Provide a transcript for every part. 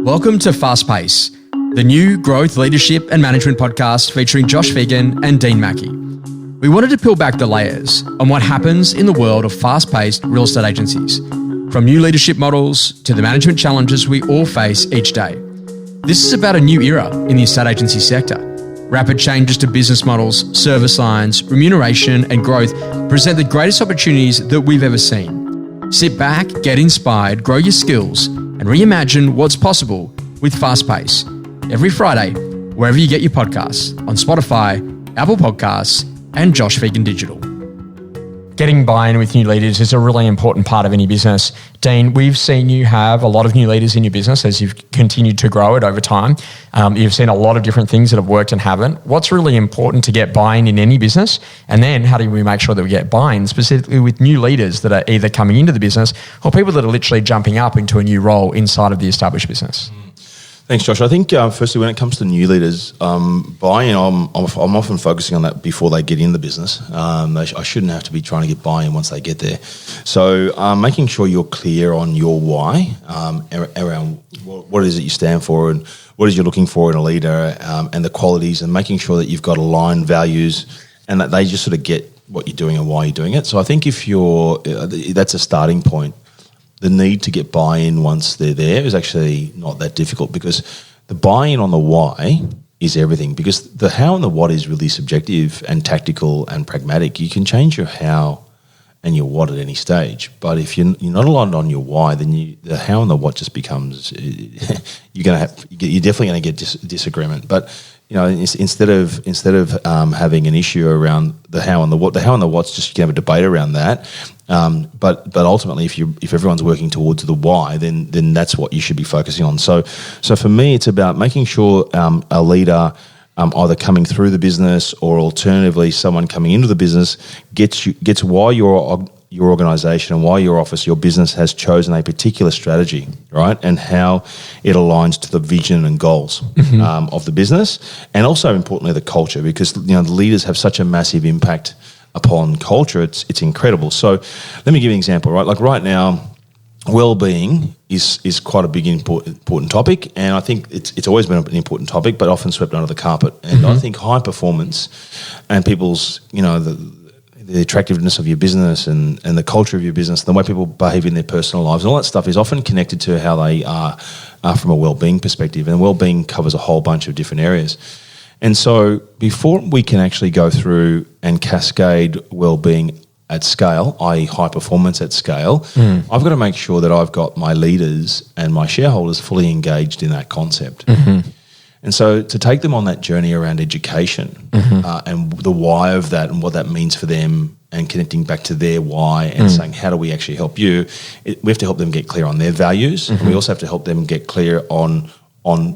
Welcome to Fast Pace, the new growth, leadership and management podcast featuring Josh Phegan and Dean Mackie. We wanted to peel back the layers on what happens in the world of fast-paced real estate agencies, from new leadership models to the management challenges we all face each day. This is about a new era in the estate agency sector. Rapid changes to business models, service lines, remuneration and growth present the greatest opportunities that we've ever seen. Sit back, get inspired, grow your skills and reimagine what's possible with Fast Pace. Every Friday, wherever you get your podcasts, on Spotify, Apple Podcasts and Josh Phegan Digital. Getting buy-in with new leaders is a really important part of any business. Dean, we've seen you have a lot of new leaders in your business as you've continued to grow it over time. You've seen a lot of different things that have worked and haven't. What's really important to get buy-in in any business? And then how do we make sure that we get buy-in specifically with new leaders that are either coming into the business or people that are literally jumping up into a new role inside of the established business? Thanks, Josh. I think firstly, when it comes to new leaders, buy-in, I'm often focusing on that before they get in the business. I shouldn't have to be trying to get buy-in once they get there. So making sure you're clear on your why, around what it is that you stand for and what it is you're looking for in a leader, and the qualities, and making sure that you've got aligned values and that they just sort of get what you're doing and why you're doing it. So I think if that's a starting point. The need to get buy-in once they're there is actually not that difficult, because the buy-in on the why is everything, because the how and the what is really subjective and tactical and pragmatic. You can change your how and your what at any stage, but if you're not aligned on your why, then the how and the what just becomes you're definitely going to get disagreement. But instead of having an issue around the how and the what's just you can have a debate around that. But ultimately, if everyone's working towards the why, then that's what you should be focusing on. So for me, it's about making sure a leader, either coming through the business or alternatively someone coming into the business, gets why your organisation and why your office, your business has chosen a particular strategy, right, and how it aligns to the vision and goals of the business, and also importantly the culture, because the leaders have such a massive impact upon culture. It's incredible. So let me give you an example, right? Like right now, well-being is quite a big important topic, and I think it's always been an important topic, but often swept under the carpet. And I think high performance and people's the attractiveness of your business and the culture of your business, the way people behave in their personal lives, and all that stuff is often connected to how they are from a well-being perspective. And well-being covers a whole bunch of different areas. And so before we can actually go through and cascade well-being at scale, i.e. high performance at scale, I've got to make sure that I've got my leaders and my shareholders fully engaged in that concept. And so to take them on that journey around education and the why of that and what that means for them, and connecting back to their why and saying, how do we actually help you? We have to help them get clear on their values, and we also have to help them get clear on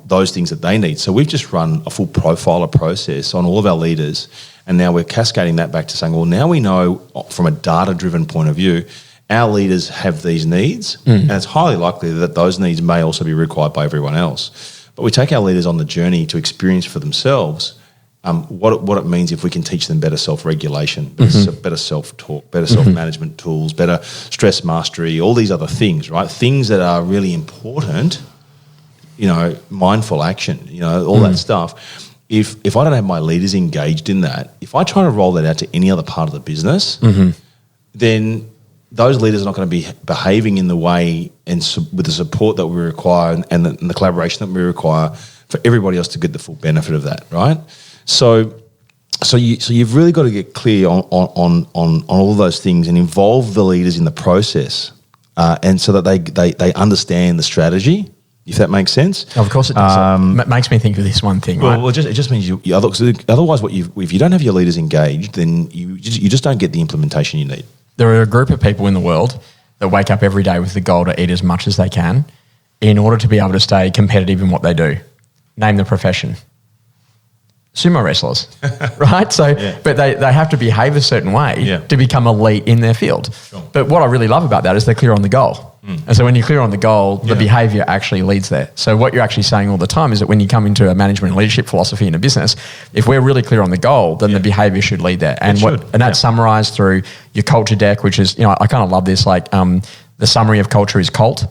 those things that they need. So we've just run a full profiler process on all of our leaders, and now we're cascading that back to saying, well, now we know from a data-driven point of view, our leaders have these needs, and it's highly likely that those needs may also be required by everyone else. But we take our leaders on the journey to experience for themselves what it means if we can teach them better self-regulation, better self-talk, better self-management tools, better stress mastery, all these other things, right? Things that are really important, mindful action, all that stuff. If I don't have my leaders engaged in that, if I try to roll that out to any other part of the business, then those leaders are not going to be behaving in the way and with the support that we require and the collaboration that we require for everybody else to get the full benefit of that, right? So you've really got to get clear on all of those things and involve the leaders in the process, and so that they understand the strategy. If that makes sense. Of course it does. It makes me think of this one thing. Well, it just means otherwise, if you don't have your leaders engaged, then you just don't get the implementation you need. There are a group of people in the world that wake up every day with the goal to eat as much as they can in order to be able to stay competitive in what they do. Name the profession. Sumo wrestlers, right? So, but they have to behave a certain way to become elite in their field. Sure. But what I really love about that is they're clear on the goal. And so when you're clear on the goal, the behaviour actually leads there. So what you're actually saying all the time is that when you come into a management and leadership philosophy in a business, if we're really clear on the goal, then the behaviour should lead there. And that's summarised through your culture deck, which is, I kind of love this, like the summary of culture is cult.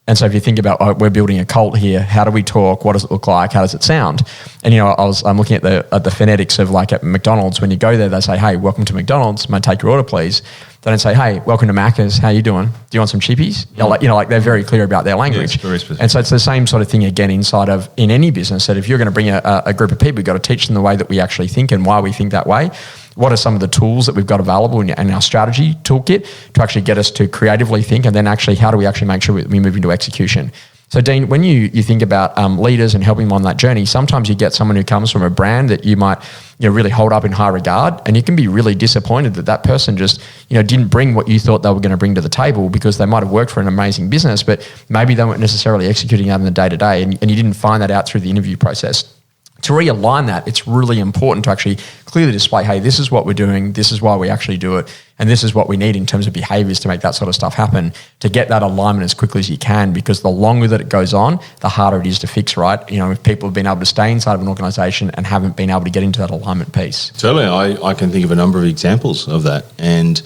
And so if you think about, we're building a cult here, how do we talk? What does it look like? How does it sound? And, I'm looking at the phonetics of like at McDonald's. When you go there, they say, hey, welcome to McDonald's. May I take your order, please? They don't say, hey, welcome to Macca's. How you doing? Do you want some chippies? Like they're very clear about their language. Yeah, very specific. And so it's the same sort of thing again in any business, that if you're going to bring a group of people, you've got to teach them the way that we actually think and why we think that way. What are some of the tools that we've got available in our strategy toolkit to actually get us to creatively think, and then actually how do we actually make sure we move into execution? So Dean, when you think about leaders and helping them on that journey, sometimes you get someone who comes from a brand that you might really hold up in high regard, and you can be really disappointed that person just didn't bring what you thought they were going to bring to the table, because they might have worked for an amazing business, but maybe they weren't necessarily executing out in the day-to-day, and you didn't find that out through the interview process. To realign that, it's really important to actually clearly display, hey, this is what we're doing, this is why we actually do it, and this is what we need in terms of behaviours to make that sort of stuff happen, to get that alignment as quickly as you can, because the longer that it goes on, the harder it is to fix, right? If people have been able to stay inside of an organisation and haven't been able to get into that alignment piece. Totally. I can think of a number of examples of that. And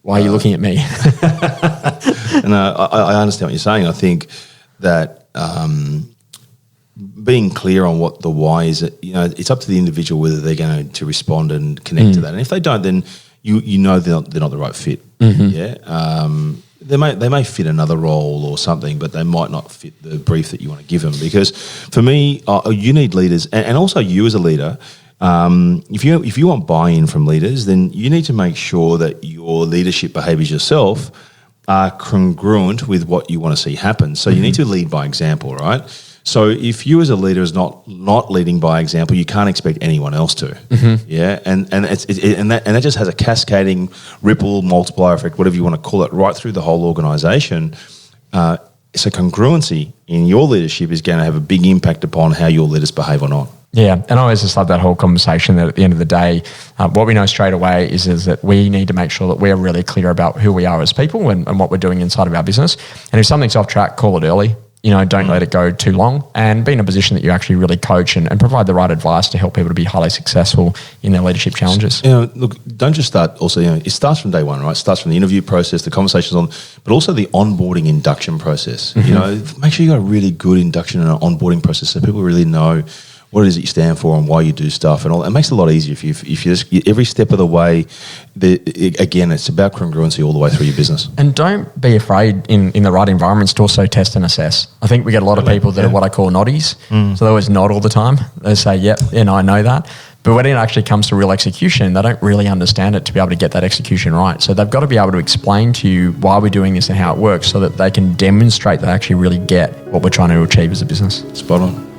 why are you looking at me? And I understand what you're saying. I think that being clear on what the why is, it's up to the individual whether they're going to respond and connect to that. And if they don't, then you know they're not the right fit. Mm-hmm. Yeah. They may fit another role or something, but they might not fit the brief that you want to give them. Because for me, you need leaders, and also you as a leader. If you want buy-in from leaders, then you need to make sure that your leadership behaviours yourself are congruent with what you want to see happen. So you need to lead by example, right? So if you as a leader is not leading by example, you can't expect anyone else to. Mm-hmm. Yeah, and that just has a cascading ripple multiplier effect, whatever you want to call it, right through the whole organisation. So congruency in your leadership is going to have a big impact upon how your leaders behave or not. Yeah, and I always just love that whole conversation that at the end of the day, what we know straight away is that we need to make sure that we're really clear about who we are as people and what we're doing inside of our business. And if something's off track, call it early. Don't let it go too long, and be in a position that you actually really coach and provide the right advice to help people to be highly successful in their leadership challenges. Look, don't just start also, it starts from day one, right? It starts from the interview process, the conversations but also the onboarding induction process. Mm-hmm. Make sure you got a really good induction and an onboarding process so people really know what it is that you stand for and why you do stuff and all. It makes it a lot easier if you just every step of the way. Again, it's about congruency all the way through your business. And don't be afraid in the right environments to also test and assess. I think we get a lot of people that are what I call noddies. So they always nod all the time. They say, yep, I know that. But when it actually comes to real execution, they don't really understand it to be able to get that execution right. So they've got to be able to explain to you why we're doing this and how it works so that they can demonstrate that they actually really get what we're trying to achieve as a business. Spot on.